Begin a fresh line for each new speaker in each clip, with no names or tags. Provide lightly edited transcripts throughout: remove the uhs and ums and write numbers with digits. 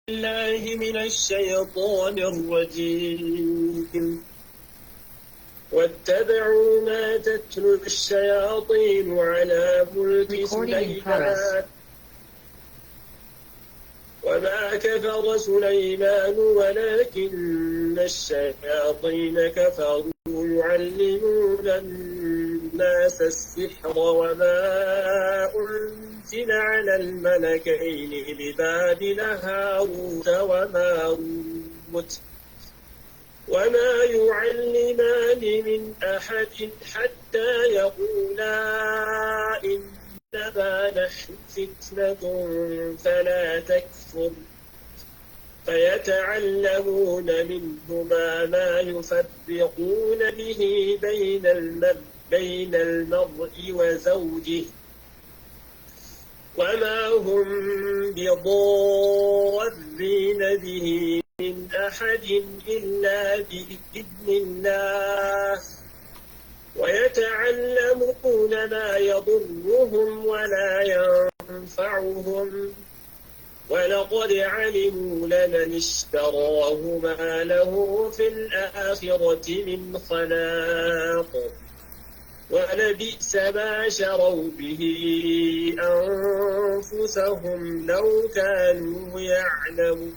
الله من الشيطان الرجيم واتبعوا ما تتلو الشياطين على ملك سليمان وما كفر سليمان ولكن الشياطين كفروا يعلمون الناس السحر وما أنزل على الملكين ببابل هاروت وماروت وما يعلمان من أحد حتى يقولا إنما نحن فتنة فلا تكفر فيتعلمون منهما ما يفرقون به بين المرء وزوجه وما هم بضارين به من أحد إلا بإذن الله ويتعلمون ما يضرهم ولا ينفعهم ولقد علموا لمن اشتراه ما له في الآخرة من خلاق ولبئس ما شروا به أنفسهم لو كانوا يعلمون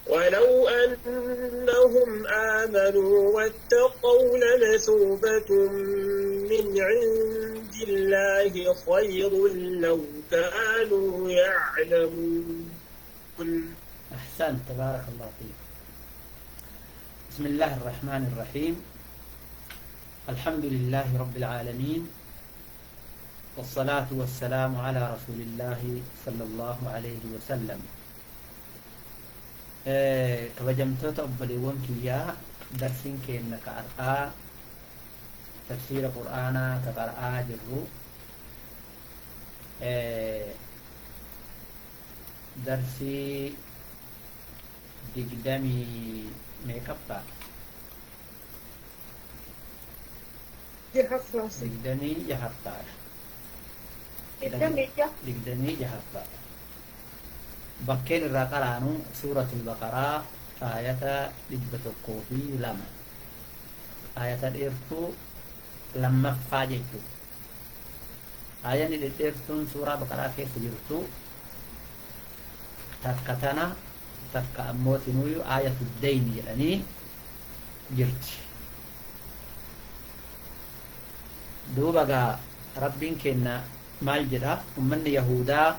ولو أنهم آمنوا واتقوا لمثوبة من عند الله خير لو كانوا يعلمون.
أحسنت، تبارك الله فيك. بسم الله الرحمن الرحيم. الحمد لله رب العالمين والصلاة والسلام على رسول الله صلى الله عليه وسلم. kabajamtoota obboleewwan kiyyaa darsiin keenya ka har'aa tafsiira qur'aanaa ka qara'aa jirru darsii digdamii meeqaffaa digdamii jahaffaadha. bakkeen irraa qaraanu suuratul baqaraa aayata 102 aayata dheertuu lammaffaa jechuudha. aayanni dheertuun suuraa baqaraa keessa jirtu takka tana takka ammoo tinuuyu aayatu dayni jedhanii jirti. duuba gaa rabbiin kenna maal jedha? ummanni yahudaa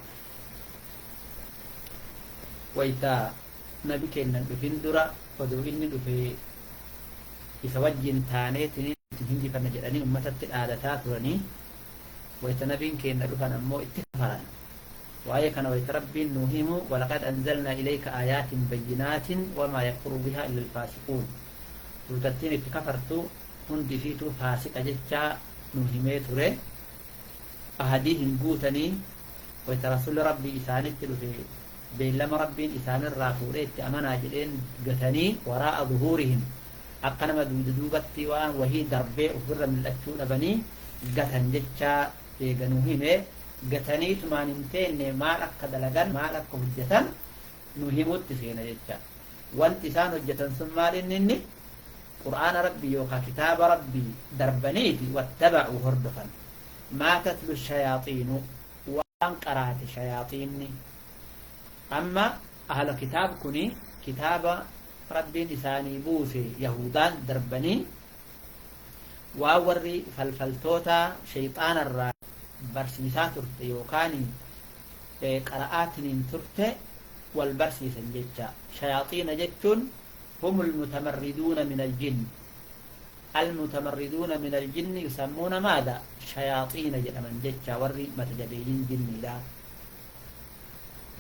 waytaa nabi kennan dhufin dura oduu inni dhufee isa wajjin taaneetiin hinjifanna jedhanii ummatatti dhaadataa turanii wayta nabiin kenna dhufan ammoo itti kafaran. waa'ee kana wayta rabbiin nuu himu walaqad anzalnaa ilayka aayaatin bayyinaatin wamaa yakfuru bihaa illa alfaasiquun. duutattiin itti kafartu hundi fiituu faasiqa jechaa nuu himee ture. ahadii hin guutanii wayta rasuulli rabbii isaanitti dhufe beellama rabbiin isaanirraa fuudhee itti amanaa jedheen gatanii waraa'a zuhuurihim akka nama duubatti waan wahii darbee ofirra mil'achuu dhabanii gatan jechaa eeganuu hime. gataniitumaan hin teenne maal akka dalagan maal akka hojjetan nu himutti seena jecha. wanti isaan hojjetan sun maal inni qur'aana rabbii yookaan kitaaba rabbii darbaniiti wattaba'uu hordofan. maa tatlu shayaaxiinu waan qaraate shayaaxiinni. amma ahla kitaab kuni kitaaba rabbiin isaanii buuse yahudaan darbanii waa warri falfaltoota shayxaanarraa barsiisaa turte yookaan qara'aatiin turte wal barsiisan jecha. shayaaxiina jechuun humul mutamarriduuna min aljinn. المتمردون من الجن يسمون ماذا؟ شياطين jedhaman jecha warri mata jabeeyyiin jinniidha.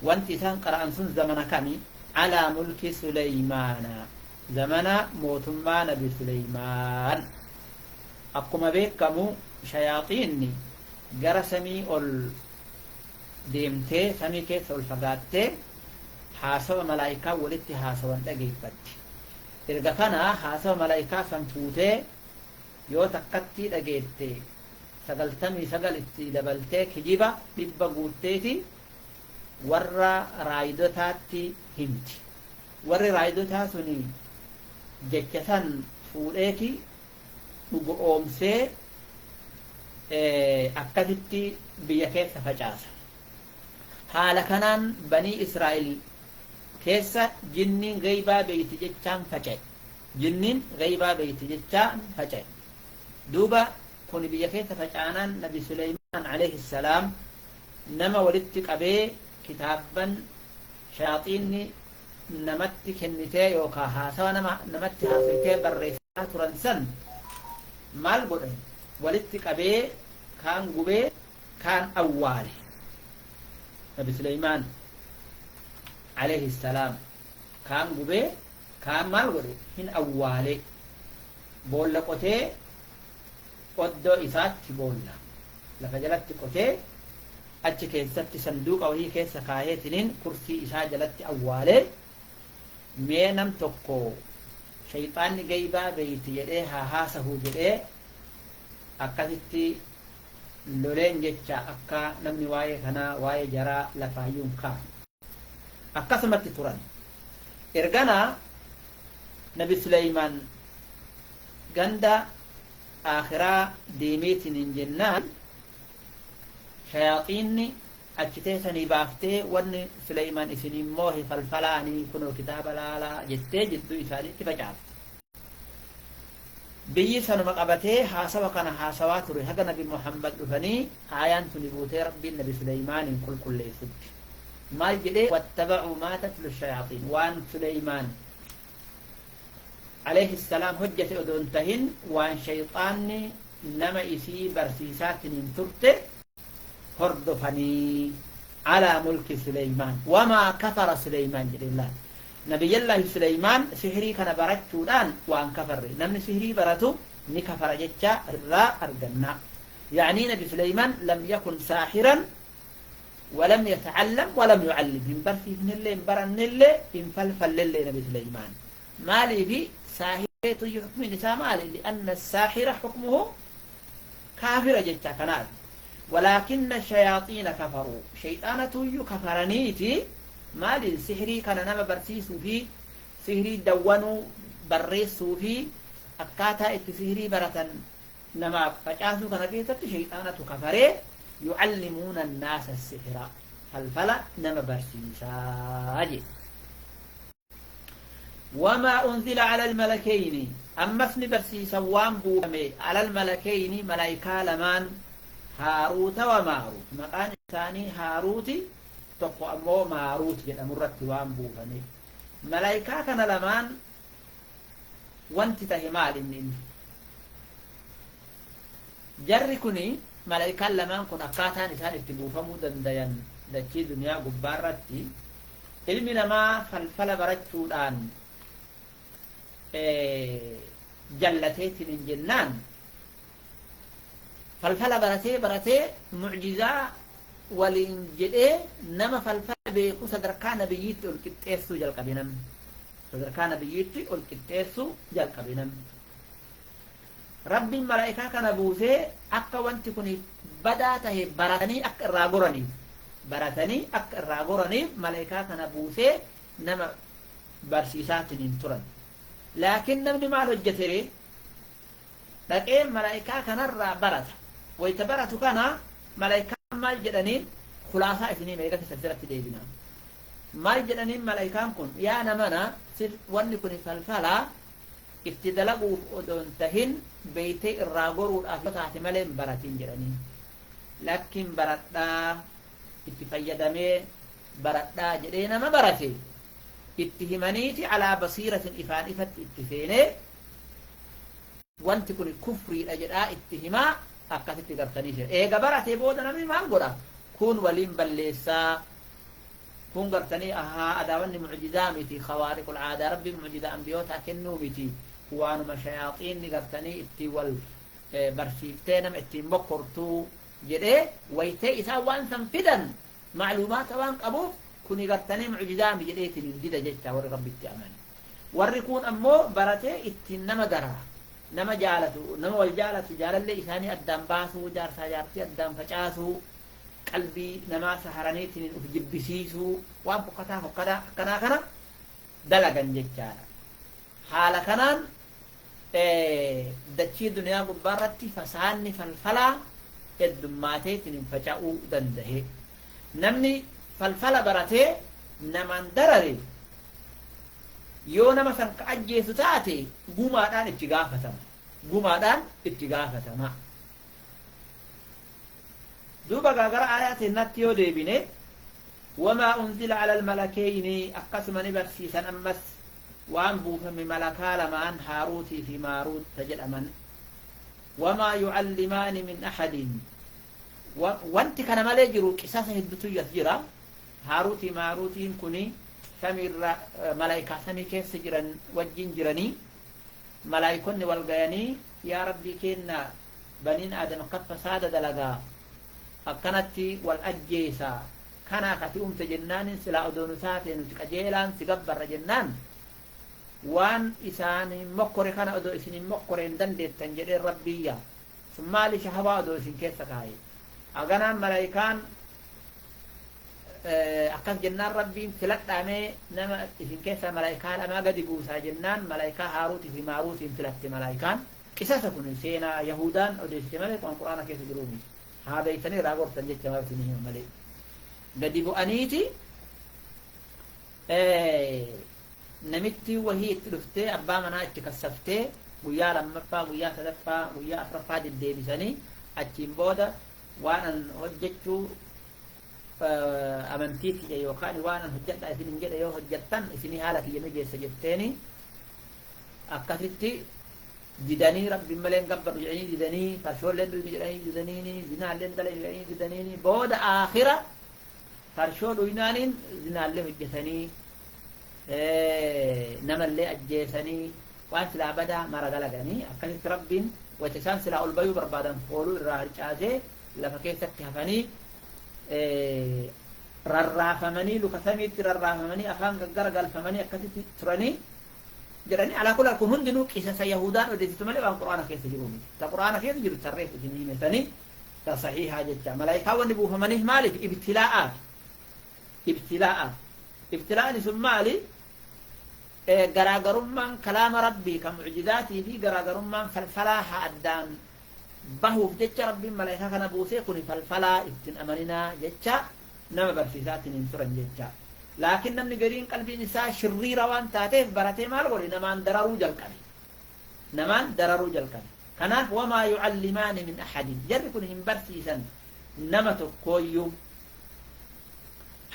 wanti isaan qara'an sun zamana kami? alaa mulki suleymaana, zamana mootummaa nabi suleymaan. akkuma beekamu shayaaxiinni gara samii ol deemtee samii keessa ol fagaattee haasawa malaa'ikaa walitti haasawan dhageeffatti. erga kana haasawa malaa'ikaa san fuutee yoo takkattii dhageette 99 itti dabaltee kijiba 100 guutteeti warra raayidotaatti himti. Warri raayidotaa suni jecha san fuudheeti dhugo oomsee akkasitti biyya keessa facaasa. Haala kanaan banii Israa'el keessa jinniin gaybaa beeyti jechaan faca'e. Jinniin gaybaa beeyti jechaan faca'e. Duuba kun biyya keessa facaanaan Nabi Suleymaan alayhi salaam nama walitti qabee kitaabban shayaaxiinni namatti kennitee yookaan haasawa namatti haasawitee barreessaa turan san maal godhe walitti qabee kaan gubee kaan awwaale. Nabi Suleymaan alayhi salaam kaan gubee kaan maal godhe hin awwaale. Boolla qotee oddoo isaatti boolla lafa jalatti qotee achi keessatti sanduuqa wahii keessa kaayeetiniin kursii isaa jalatti awwaalee mee nam tokko shayxaanni gaybaa beeyti jedhee haa haasahu jedhee akkasitti loleen jecha akka namni waa'ee kanaa waa'ee jaraa lafaayyuun kaan akkasumatti turan. Erganaa Nabi Suleymaan ganda akhiraa deemeetiniin jennaan shayaaxiinni achi teessanii baaftee wanni Suleymaan isinii moohi falfalaanii kunoo kitaaba laalaa jettee jidduu isaaniitti facaafte. Biyyi sanuma qabatee haasawa kana haasawaa ture haga Nabi Muhammad dhufanii aayaan tuni buutee rabbiin Nabi Suleymaaniin qulqulleessutti. Maal jedhee wattaba'uu maa tatlu shayaaxiin waan Suleymaan alayhi salaam hojjete odoon tahin waan shayxaanni nama isii barsiisaatiniin turte hordofanii alaa mulki Suleymaan wamaa kafara Suleymaan jedhellaa. Nabiyyallahi Suleymaan sihirii kana barachuudhaan waan kafarre namni sihirii baratu ni kafara jecha irraa arganna. يعني نبي سليمان لم يكن ساحرا ولم يتعلم ولم يعلم هم برسي من اللي برن اللي هم فلفل اللي نبي سليمان مالي في ساحرة يحكم نساء مالي لأن الساحر حكمه كافر جتا كنال ولكن الشياطين كفروا شيطانة كفرنيتي مالي سحري كان نما برسيسو في سحري دوانو بريسو في أكاتا سحري برة نما فجاسو كان كيست شيطانة كفره يعلمون الناس السحر فالفلا نما برسيسا وما أنزل على الملكين أما اسم برسيسا وانبو على الملكين ملائكة لمان هاروت وماروت مقان ثاني هاروتي تقو أمو ماروت جد أمرت وانبو فني ملائكة كان لمان وانت تهمال إني جري كني ملائكة لمان كن أكاتا نسان اتبوفمو دندين دكي دنيا قبارتي علمي نما فالفل برجتو الآن جلتيت من جنان فالفل برتي معجزة ولنجده نما فالفل بيكو صدركان بييت الكتيسو جل قبينم صدركان بييت الكتيسو جل قبينم رب الملائكة كان بوزي أكا وانت كني بداته براتني أك الراغورني براتني أك الراغورني ملائكة كان بوزي نما برسيسات ننترن لكن نمني ما لجتري لكن ملائكة كان الرا برات ويتبرت كان ملائكة ما جدنين خلاصة اثنين ملائكة سجلت ديبنا ما جدنين ملائكة كن يا نمنا سر واني كني فالفلا ابتدلقوا ودنتهن بيتي الراغور والأفلات ملين براتين جرانين لكن براتنا اتفيدمي براتنا جرينا ما براتي اتهمانيتي على بصيرة إفان إفت اتفيني وانت كن كفري الأجراء اتهما أكثر تقرتني شيء إيقا براتي بودنا من مانقرا كون ولين بليسا كون قرتني أها أداواني معجزامتي خوارق العادة ربي معجزة أنبيوتا كنومتي وانو مشياطين نقرتني اتي والبرسيفتينم اتي مقرتو جده ويتي إسا وان سنفدا معلومات وان قبوف كوني قرتني معجزامي جديتي للجدة جدتا وري ربي التأمان وركون أمو برتي اتي نما قرا نما جالتو نما والجالتو جال اللي إساني أدام باسو جارسا جارتي أدام فجاسو قلبي نما سهرانيتين أف جبسيسو وان فقدا كنا دلقا ججارا حالا كنان دچي دنيا قبارتي فساني فالفلا الدماتيتين فجاؤوا دنده نمني فالفلا براتي نمان درري yoo nama san ka ajjeesu taate gumaadhaan itti gaafatama duuba gaagara aayaatiin natti yoo deebine wamaa unzila ala almalakeyni akkasuma ni barsiisan ammas waan buufame malakaa lamaan haaruutii fi maaruut ta jedhaman wamaa yucallimaani min axadin wanti kana malee jiru qisasa heddutu jira haaruutii maaruutiin kuni سمير ملائكة سمي كيف سجرا وجين جراني ملائكوني والغياني يا ربي كينا بنين آدم قد فساد دلغا أكنتي والأجيسا كنا كتوم تجنان سلا أدون ساتين وتكجيلان سيقبر جنان وان إساني مقري كان أدو إساني مقري دندت تنجري ربيا ثم لي شهوا أدو إسان كيف سكاي أغنان ملائكان أكثر جنان ربي تلت أمي نما إذن كيف ملايكان أما قد يبوسا جنان ملايكا هاروت في ماروت تلت ملايكان كيسا تكون سينا يهودان أو ديسك ملك وان كيف جرومي هذا يتني راغور تنجيك جوابتني ملك قد يبو أنيتي نمتي وهي تلفتي أبا منا اتكسفتي ويا لمفا ويا تدفا ويا أفرفا ديبساني أتشين بودا وانا هجتشو أمنتيك يا يوكان وانا هجت إذن جد يو هجتان إذن حالك يمجي سجبتني أكثرتي جداني رب ملين قبر جعيني جداني فرشول لين جعيني جدانيني زنا لين دلين جعيني جدانيني بود آخرة فرشول وينانين زنا لين هجتني نمل لي أجيسني وأنت لا بدا مرة دلقني أكثرت رب وتسان سلا البيو بربادا فولو الراهر جازي لفكيسك كهفني ررافمني لكثميت ررافمني أفهم جرجل فمني أكثت تراني جراني على كل أكون هندنو قصص يهودان وديت تملي القرآن كيف تجروني القرآن كيف تجر تريف تجني مثني تصحيح هذا ملاك هو نبوه منه مالك ابتلاء ثم مالي جراجرم من كلام ربي كمعجزاتي في جراجرم من فالفلاح الدان بهو جتة ربي ملاك كان بوسي كوني فالفلاح ابتن أمرنا جتة نما برسيسات ننترن جتة لكن نمني قرين قلبي نساء شريرة وان تاتيف براتي مال قولي نمان درارو جلقني كنا وما يعلمان من أحد جركن هم برسيسا نما تقويو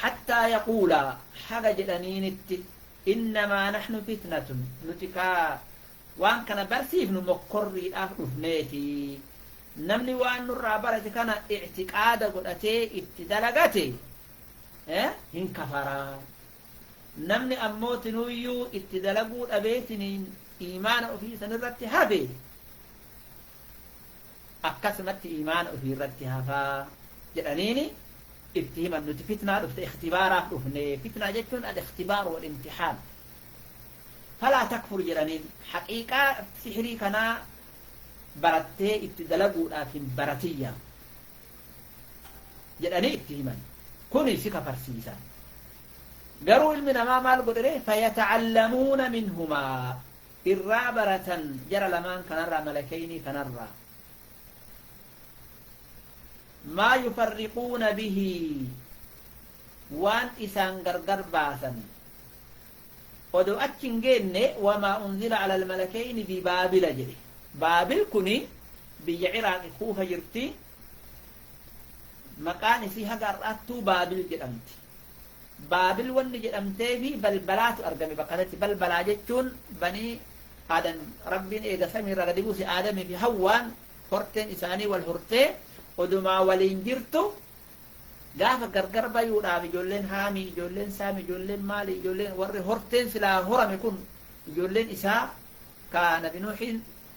حتى يقولا حاجة جلانين إنما نحن فتنة نتكا وان كان برسيف نمقري أفنيتي نمني وان نرى براتي كان اعتقاد قلتي ابتدلقتي هن كفرا نمني أموت نويو اتدلقوا أبيتني إيمان في سنرت هابي أكسمت إيمان في رتها فا جلانيني ابتهما نتفتنا رفت اختبارا رفني فتنا جتون الاختبار والامتحان فلا تكفر جلانين حقيقة سحري كنا برتي ابتدلقوا لكن برتية جلاني ابتهما كوني سكا فرسيسا قروا من أمام القدرين فيتعلمون منهما الرابرة جرى لمن كنرى ملكين كنرى ما يفرقون به وان إسان غرغر باسا ودو أتشنجين وما أنزل على الملكين ببابل جري بابل كني بيعراق خوها جرتي مكان فيها قرأتو بابل جرمت بابل ون جرمتي في بلبلات أرقمي بقالتي بلبلا جتون بني آدم ربين إيقا سمير رغدبوس آدم في هوان هرتين إساني والهرتين ودما ولين جرتو gaafa gargar bayuudhaaf ijoolleen haamii ijoolleen saami ijoolleen maali ijoolleen warri horteen silaa horame kun ijoolleen isaa ka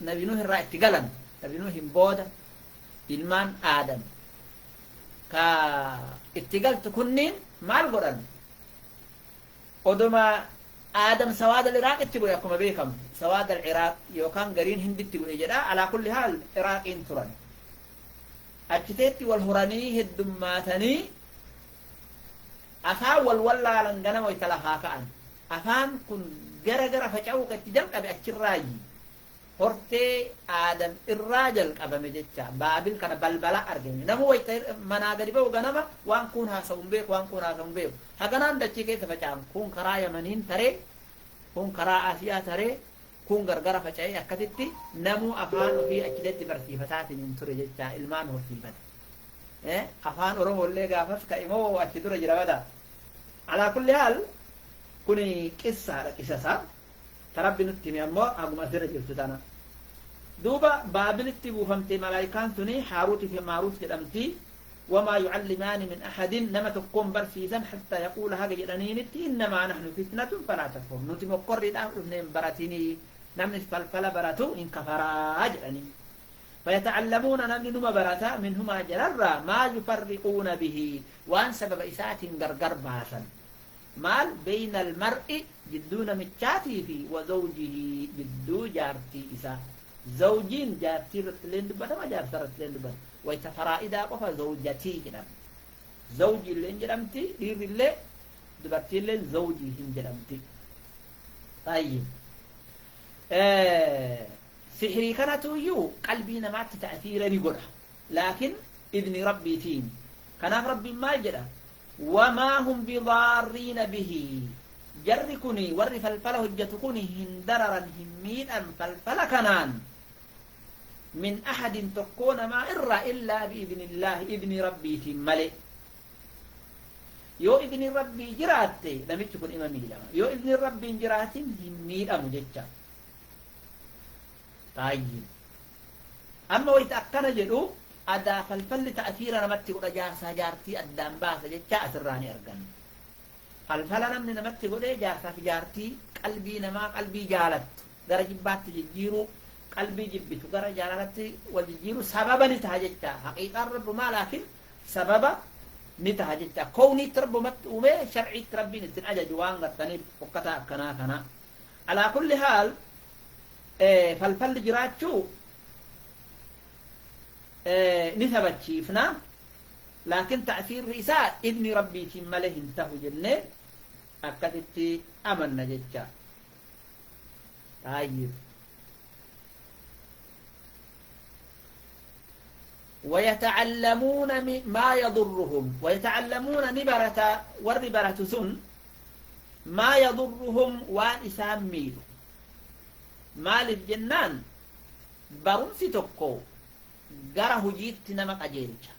nabi nuuh irraa itti galan nabi nuuhin booda ilmaan aadam ka itti galtu kunniin maal godhan oduma aadam sawaad al-iraaq itti bu'e akkuma beekamu sawaad al-iraaq yookaan gariin hinditti bu'e jedha alaa kulli haal iraaqiin turan أكتيت والهراني هدماتني أفا والولا لنجنا ويتلها كأن أفان كن جرى فجأوك تجمع أبي أكراي هرتي آدم الراجل أبا مجتة بابل كان بلبلا أرجعني نمو ويتر مناقري بو جنما وان كون هاسون بيك وان كون هاسون بيك هكذا عند شيء تفجأم كون كرايا منين تري كون كرا آسيا تري كون غرغرة فجأي أكتتي نمو أفان في أكيدت برتيفتات من ترجع إلمان هرتيفت أفان أروه اللي قافس كإمو أكيدور جرابدا على كل حال كوني قصة تربي نتمي أمو أقوم أثير جلتنا دوبا بابل اتبو فمتي ملايكان تني حاروتي في ماروت كدمتي وما يعلمان من أحد نما تقوم برسيزا حتى يقول هذا جدنينتي إنما نحن فتنة فلا تكفر نتي مقرر نم براتيني نمن فلفل براتو إن كفرا أجرني فيتعلمون نمن نما براتا منهما جرر ما يفرقون به وان سبب إساءة غرغر باسا مال بين المرء جدون متشاتي في وزوجه جدو جارتي إساء زوجين جارتي رتلين دبتا ما جارتي رتلين دبتا ويتفرائدا قفا زوجتي كده زوجي اللي انجرمتي دير اللي دبرتي اللي زوجي انجرمتي طيب سحري كانت يو قلبي نمات تأثيرا يقول لكن ابن ربي تين كان ربي ما جرى وما هم بضارين به جركني ورف الفله هجتكني هندررا همين أم فالفل كنان من أحد تكون ما إرى إلا بإذن الله ابن ربي تملي يو ابن ربي جراتي لم تكن إمامي لما يو ابن ربي جراتي همين أم جتشا طيب أما ويتأكد جدو أدا فالفل تأثيرا نمتي قد جارسا جارتي أدام باسا جتشا أسراني أرغن فالفل نمني نمتي قد جارسا في جارتي قلبي نما قلبي جالت درجة بات جيرو قلبي جبتو غرا جالتي والجيرو سببا نتهجتا حقيقة رب ما لكن سببا نتهجتا كوني ترب متومي شرعي تربي نتنأجا جوان غرطاني وقتا كنا على كل حال فالفل جراتشو نثبت شيفنا لكن تأثير رئيسات ابن ربي تماله انتهو جنة أكدت أمن نججا طيب ويتعلمون ما يضرهم ويتعلمون نبرة والربرة سن ما يضرهم وإسام ميلو مال الجنان برمسي تقو غره جيت نما قجيلچا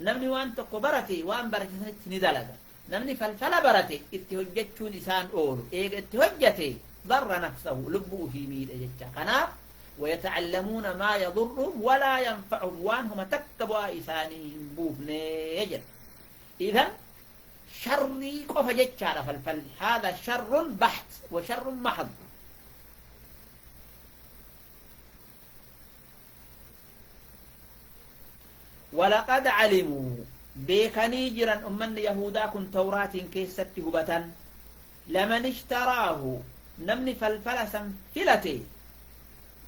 نمني وان تقو برتي وان برتي ندلغا نمني فلفل برتي اتهجچون لسان اول ايغ اتهجتي ضر نفسه لبو في ميل اجچا كنا ويتعلمون ما يضرهم ولا ينفعهم وانهم تكتبوا إسانهم بوفنيجر إذن شري قف جتشار فالفل هذا شر بحت وشر محض ولقد علموا بيكني جرا أمن يهودا كن توراة كيست هبة لمن اشتراه نمني فالفل سنفلتي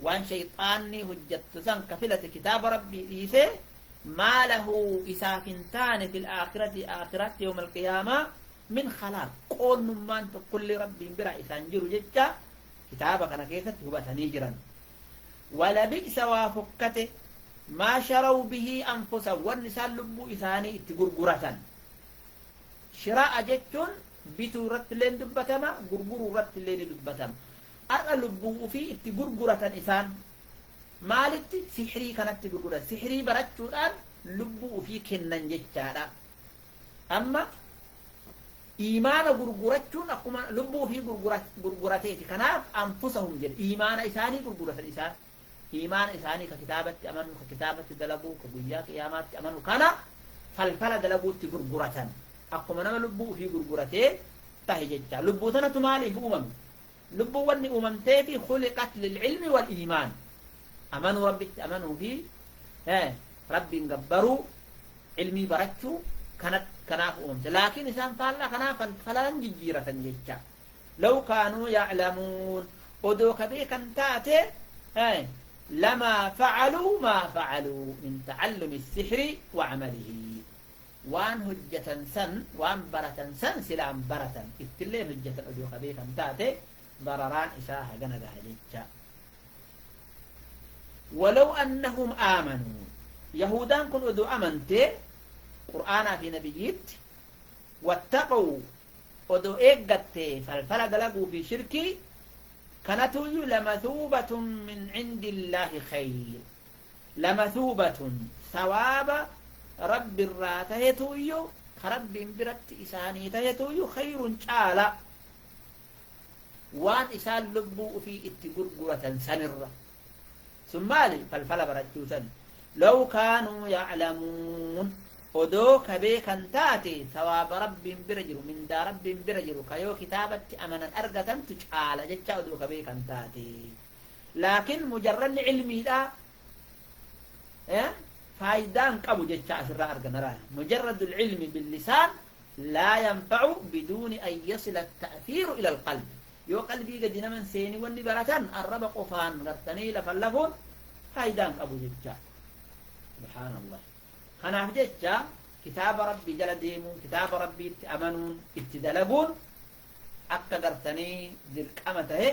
وان شيطاني هجت سن كفلة كتاب ربي إيسي ما له إسافنتان في الآخرة آخرة يوم القيامة من خلاق قول نمان كل ربي برا إسان جرو ججا كتابك أنا كيست هبة نيجرا ولبئس وافكته ما شروا به أنفسهم والنساء لبو إساني اتقرقرة شراء جتون بيتو رت لين دبتما قرقروا رت لين دبتما أقلبوا في اتقرقرة إسان مالتي سحري كانت تقرقرة سحري براتشو الآن لبوا في كنن جتشارا أما إيمان قرقرتشون أقوم لبوا في قرقرتيتي كناف أنفسهم جل إيمان إساني قرقرة الإسان إيمان إساني ككتابة أمنوا ككتابة دلبوا كبياك إيامات أمنوا كان فالفلا دلبوا تقرقرة أقوم نما لبوا في قرقرتي تهجتشا لبوا تنا تمالي بأمم لبوا وني أممتي خلقت للعلم والإيمان أمنوا ربك أمنوا فيه ربي نقبروا علمي بركتوا كانت كناف أممت لكن إنسان فعلا كناف فلان جيرة جيجا لو كانوا يعلمون ودوك بيك انتاتي لما فعلوا ما فعلوا من تعلم السحر وعمله وان هجة سن وان برة سن سلام برة اتلين هجة أدو خبيثا تاتي ضرران إساها جنة هجة ولو أنهم آمنوا يهودان كن أدو أمنتي قرآن في نبيت واتقوا أدو إيقتي فالفلا دلقوا في شركي كانت لمثوبة من عند الله خير لمثوبة ثواب رب الراتيتويو خرب برت إساني تيتويو خير تعالى وان إسان لبو في اتقرقرة سنرة ثم فالفلا برجوسا لو كانوا يعلمون ودوك بيكا تاتي ثواب رب برجل من دا رب برجل كيو كتابة أمنا أرقة تجعل جتشا ودوك بيكا تاتي لكن مجرد علمي دا فايدان قبو جتشا أسراء أرقنا مجرد العلم باللسان لا ينفع بدون أن يصل التأثير إلى القلب يو قلبي قد من سيني والنبرتان الرب قفان غرتني لفلفون فايدان قبو جتشا سبحان الله خناف جتشا كتاب ربي جل ديمون كتاب ربي أمنون اتدلقون أكا قرتني ذلك أمته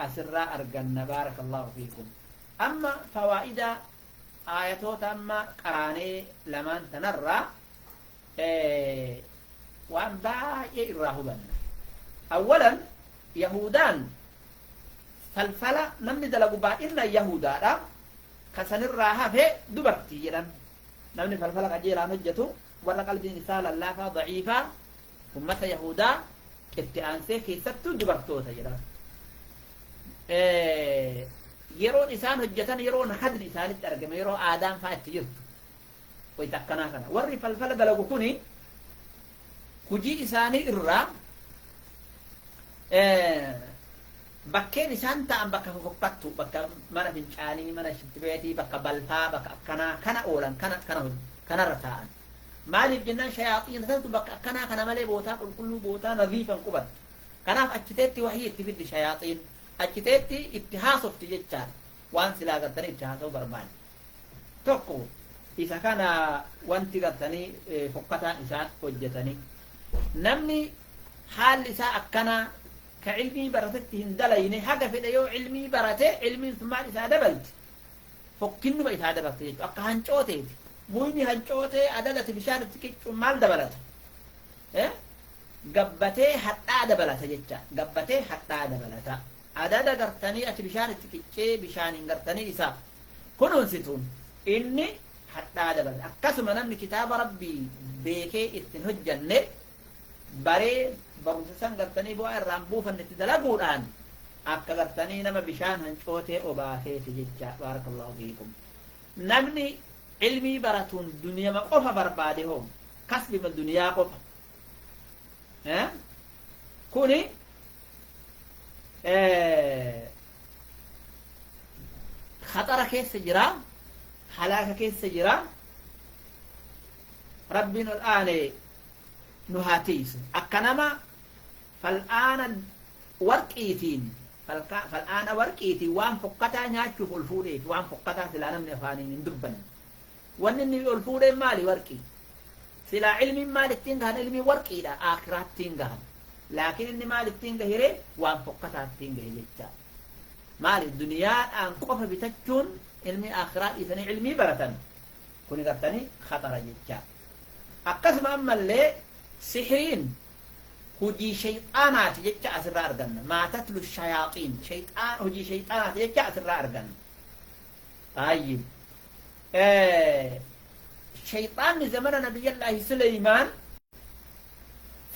أسراء أرقنا بارك الله فيكم أما فوائد آياتوت أما قراني لمن تنرى وأن باقي الراهبان أولا يهودان فالفلا نمني دلقوا بائنا يهودا كسن الراها في دبرتي جدا نمني فالفلا قجيرا نجتو ولا قلبي نسال اللافة ضعيفة أمة يهودا اتئانسي كيستو دبرتو جدا yeroo isaan hojjetan yeroo hadri isaanitti argame yeroo aadaan fa'aatti jirtu waytakkanaa kana warri falfala dalagu kuni hujii isaanii irraa bakkeen isaan ta'an bakka fokkattu bakka mana fincaanii mana shittibeetii bakka balfaa bakka akkanaa kana oolan kanarra ta'an maaliif jennaan shayaaxiin santu bakka akkanaa kana malee bootaa qulqulluu bootaa nadiifan quban kanaaf achiteetti wahii itti fiddi shayaaxiin achiteetti itti haasofti jechaan waan silaa gartanii itti haasa'u barbaade tokko isa kana wanti gartanii fokkataan isaan hojjetanii namni haalli isaa akkanaa ka ilmii baratetti hin dalayne haga fedhe yoo ilmii barate ilmiin sun maal isaa dabalti fokkinnuma isaa dabalte jechuudha akka hancooteeti muyni hancootee adalati bishaan itti qiccuun maal dabalata gabbatee hadhaa dabalata jecha gabbatee hadhaa dabalata adada gartanii ati bishaan itti qiccee bishaaniin gartanii isaa kunuunsituun inni hadhaa dabalata akkasuma namni kitaaba rabbii beekee ittiin hojjanne baree barumsa san gartanii bu'aa irraan buufanne itti dalaguudhaan akka gartanii nama bishaan hancootee obaaseeti jecha baarakallahu fiikum namni ilmii baratuun duniyama qofa barbaade hoo kasbima duniyaa qofa kuni خطر كيس جرا هلاك كيس جرا ربنا الآن نهاتيس أكنما فالآن ورقيتين فالآن ورقيتي وان فقطا ناشوف الفوريت وان فقطا سلا نمن أفاني من دبن وانني الفوريت مالي ورقي سلا علم مالي تنغهن علمي ورقي لا آخرات تنغهن لكن إني مالي تنغهيري وان فقطا تنغهي جتا مالي الدنيا أن قف بتجون علمي آخرات إذن علمي برتن كوني قبتني خطر جتا أقسم أما اللي سحرين هجي شيطانات جتا أسر أرغن ما تتلو الشياطين شيطان هجي شيطانات جتا أسر أرغن طيب شيطان زمن نبي الله سليمان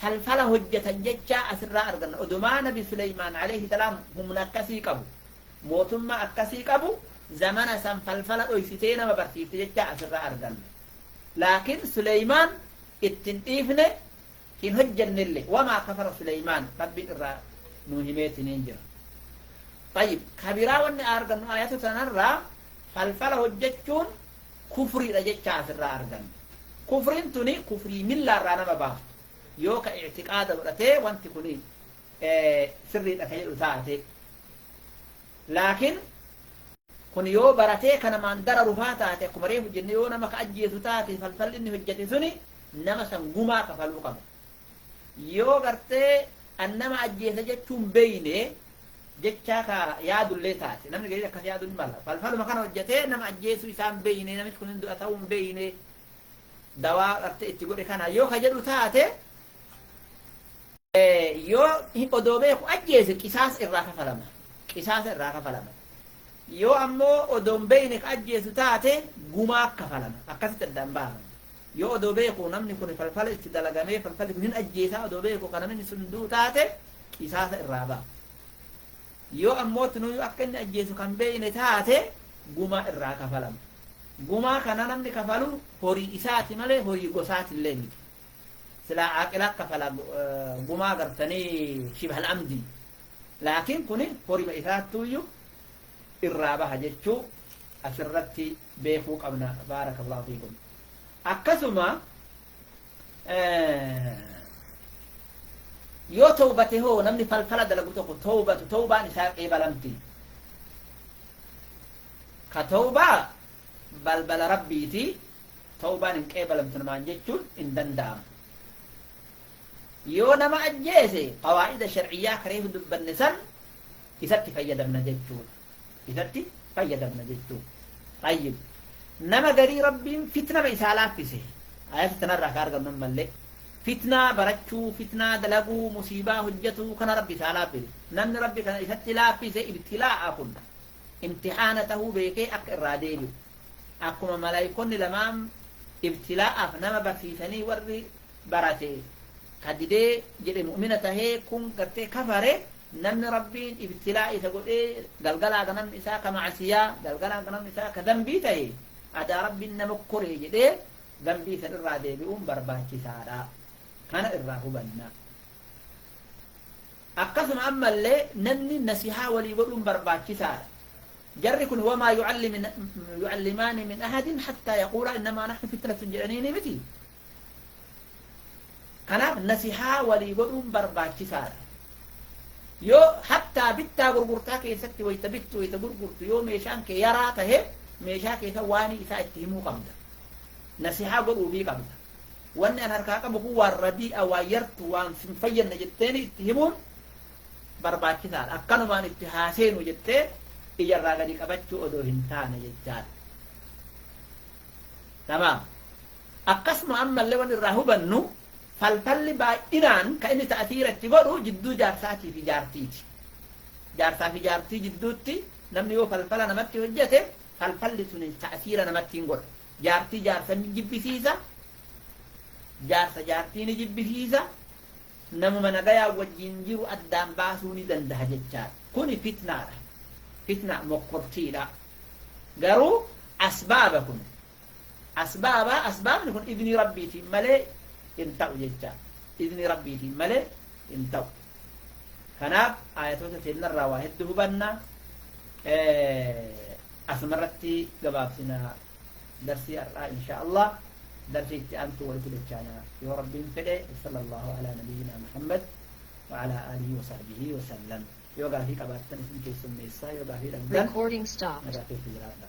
فلفل هجة جتا أسر أرغن أدما نبي سليمان عليه السلام هم نكسي قبو موتما أكسي قبو زمن سن فلفل أيستين وبرتيف جتا أسر أرغن لكن سليمان اتنقيفنا كن هجن اللي وما كفر سليمان ربي إرى نوهميت ننجر طيب كبيرا واني أرغن آيات تنرى فلفل هجتون كفري رجت عسر أرغن كفرين تني كفري من لا رانا مباف يوكا اعتقاد ورته وانت كني سري تكيل ساعتي لكن kun yoo baratee kana mandara rufaa taate akkuma reefu jenne yoo nama ka ajjeesu taate falfalli inni hojjete suni nama san gumaa kafaluu qaba yoo gartee an nama ajjeesa jechuun beeyne jechaa ka yaadullee taate namni gadi akkas yaadun mala falfaluma kana hojjetee nama ajjeesu isaan beeyne namichi kun du'a ta'uu hin beeyne dawaa gartee itti godhe kana yoo ka jedhu taate yoo odoo beeku ajjeese qisaasa irraa kafalama yoo ammoo odoon beeyne ka ajjeesu taate gumaa kafalama akkasitti addaan baafama yoo odoo beeku namni kun falfala itti dalagamee falfalli kun hin ajjeesaa odoo beeku ka namni sun du'u taate qisaasa irraa ba'a yoo ammoo tunuu akka inni ajjeesu kan beeyne taate gumaa irraa kafalama gumaa kana namni kafalu horii isaati malee horii gosaati illee miti silaa aaqilaa kafala gumaa gartanii shibhal amdii laakiin kuni horii isaattuyyuu irraa baha jechuu asirratti beekuu qabna baarakallahu fiikum akkasuma yoo tawbate hoo namni falfala dalagu tokko tawbaan isaa qeebalamti ka tawbaa balbala rabbiiti tawbaan hin qeebalamtu namaan jechuun hin danda'amu yoo nama ajjeese qawaa'ida sharciyyaa kareefu dubbanne san isatti fayyadamna jechuudha tayyib nama garii rabbiin fitnama isaa laaffise aya fitnarraa ka argamnan mallee fitnaa barachuu fitnaa dalaguu musiibaa hojjetuu kana rabbi isaa laaffise namni rabbi kana isatti laaffise ibtilaa'a kun imtixaana tahuu beekee akka irraa deebi'u akkuma malaayikonni lamaan ibtilaa'aaf nama barsiisanii warri barate kadidee jedhe mu'mina tahee kun gartee kafare namni rabbiin ibtilaa isa godhee galgalaa ganamni isaa ka macsiyaa galgalaa ganamni isaa ka dambii tahe adaa rabbiin nama koree jedhee dambii san irraa deebi'uun barbaachisaadha kana irraa hubanna akkasuma ammallee namni nasihaa walii godhuun barbaachisaadha jarri kun wamaa yucallimaani min ahadin hattaa yaquula innamaa naxnu fitnatun jedhaniini miti kanaaf nasihaa walii godhuun barbaachisaadha yoo hattaa bittaa gurgurtaa keessatti wayta bittu wayta gurgurtu yoo meeshaan kee yaraa tahe meeshaa keessa waan isaa itti himuu qabda nasihaa godhuufii qabda wanni an harkaa qabu kun waan radii'a waan yartu waan sin fayyadna jetteeni itti himuun barbaachisaadha akkanumaan itti haaseenu jettee ijarraa gadi qabachuu odoo hin taane jechaadha tamaam akkasuma ammallee wan irraa hubannu falfalli baay'inaan ka inni ta'asiira itti godhu jidduu jaarsaatii fi jaartiiti jaarsaa fi jaartii jidduutti namni yoo falfala namatti hojjete falfalli sun ta'asiira namatti hin godha jaartii jaarsa ni jibbisiisa jaarsa jaartii ni jibbisiisa namuma nagayaa wajjin jiru addaan baasuu ni danda'a jechaadha kuni fitnaadha fitna mokkortiidha garuu asbaaba kun asbaabni kun idni rabbiitiin malee in ta'u jecha idni rabbiitiin malee in ta'u kanaaf ayatoota teennarraa waa hedduu hubanna asumarratti gabaabsina darsii har'aa insha allah darsii itti aantu walitti dachaana yoo rabbiin fedhe sallallahu ala nabiyyina muhammad wa ala alihi wa sahbihi wa sallam yoo gaafii qabaattan isin keessummeessaa yoo gaafii dhabdan
Recording stopped.
nagaafii fi jiraadha